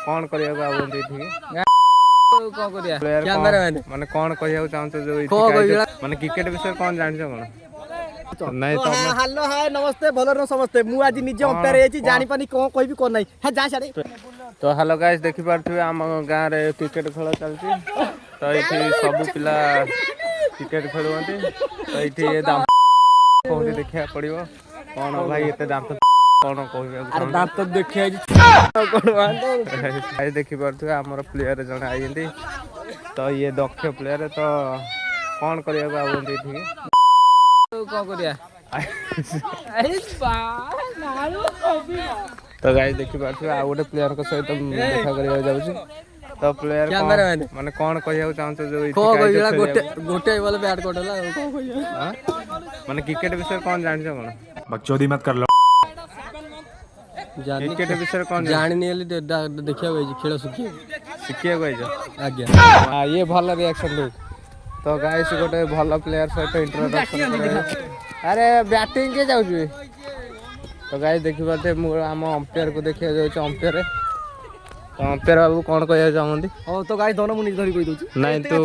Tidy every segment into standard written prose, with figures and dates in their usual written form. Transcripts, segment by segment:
कौन करिया को आबंती ठीक कौन करिया प्लेयर कैमरा माने कौन कहिया को चाहत जो माने क्रिकेट विषय कौन जानि छ कोन नहीं तो हेलो हाय नमस्ते भलो न समस्ते मु आज निजे अंपायर एची जानि पानी कोन कहबी कोन नहीं है जा छाड़े तो हेलो गाइस देखि पारथुवे हम गां रे क्रिकेट खेल चलची तो एठी सब पिला क्रिकेट खेलुंती तो एठी दाम कोन देखिया पड़िबो कोन भाई एते दाम तो कोन कहबे अरे दांत तो देखिया कोन गाइस देखि पारथुवे हमर प्लेयर जण आइंती तो ये दक्ष प्लेयर तो कौन करिया को आबंती ठीक कौन करिया तो गाइस देखि पारथुवे आ गोटे प्लेयर को सहित देखा करिया जाउछी तो प्लेयर माने कौन कहिया को चाहत जो गोटे वाला बैट कोटला कौन कहिया माने क्रिकेट विषय कौन जानि छ कोन बकचोदी मत कर लो क्रिकेट विषय कौन जानि नेली देखिया होई खेल सुखी शिखिया गइछ आज्ञा हां ये भल रिएक्शन दे तो गाइस गोटे भल प्लेयर सहित इंट्रोडक्शन अरे बैटिंग के जाउ छी तो गाइस देखि पाते हम अंपायर को देखिया जाउ छी अंपायर तो अंपायर बाबू कौन कहिया चाहंती ओ तो गाइस दोनो मुनि धरि कहि दोची नहीं तो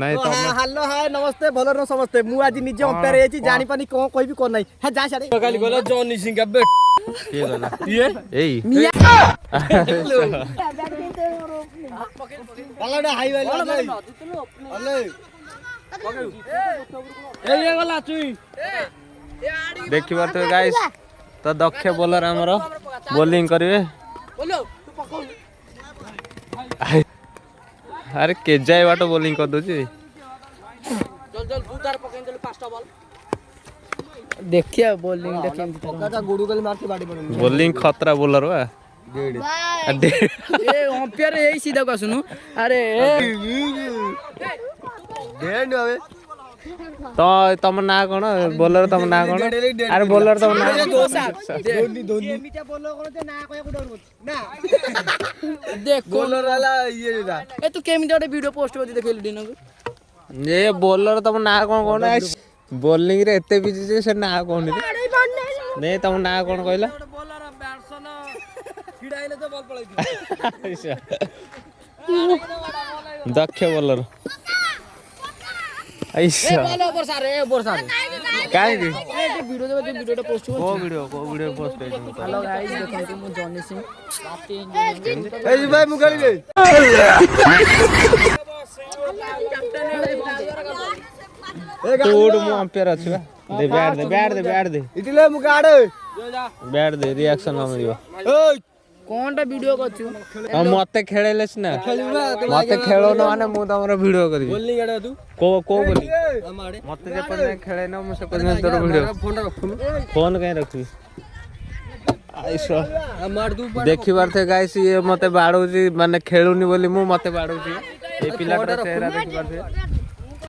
नहीं तो हेलो हाय नमस्ते भलो न समस्ते मु आज निजे अंपायर एची जानि पानी कोन कहबी कोन नहीं है जा छाड़े काली गोला जॉनी सिंह का बेट के गला ये एई अल्लाह हाई वाली अल्लाह ए गला चुई देखि पाते गाइस तो दक्ष बॉलर हमरो बॉलिंग करिवे अरे के जाय बाटो बॉलिंग कर दो जी चल चल बुदार पकेन चल पांचटा बॉल देखिया बॉलिंग देखिया काका गुडू गली मार के बाड़ी बन बॉलिंग खतरा बॉलर बा ए अंपायर यही सीधा को सुनु अरे डेंड आवे तो तुम ना कोन बॉलर तुम ना कोन अरे बॉलर तुम ना धोनी धोनी मीठा बोलो कोन ते ना कया को डर ना देख बॉलर वाला ये दा ए तू केमिटा वीडियो पोस्ट कर देखैलु दिन को ये बॉलर तुम ना कोन कोन बॉलिंग रे एते बिजी जे से ना कोन नहीं तुम ना कोन कहला बॉलर बैट्समैन खिडाइले तो बॉल पळाई दक्ष बॉलर ऐसा बॉल बरसा रे काहे की वीडियो पोस्ट को वीडियो पोस्ट कर हेलो गाइस देखो मु जॉनी सिंह ए भाई मुगाली ले तोड़ मु अंपायर अछि बा दे बैट दे इटिले मुगाड़े बैट दे रिएक्शन हमरियो ओय कोनटा वीडियो करछु हम मते खेलेलेस ना मते खेलो न माने मु तमरो वीडियो करी बॉलिंग आडा तू को बोली हमारे मते जे पर खेले न मु से पर तोर वीडियो फोन रख फोन कहीं रखी आइसो मार दू देखि बार थे गाइस ये मते बाड़ू जी माने खेलुनी बोली मु मते बाड़ू जी ए पिलाटा चेहरा देखि बार थे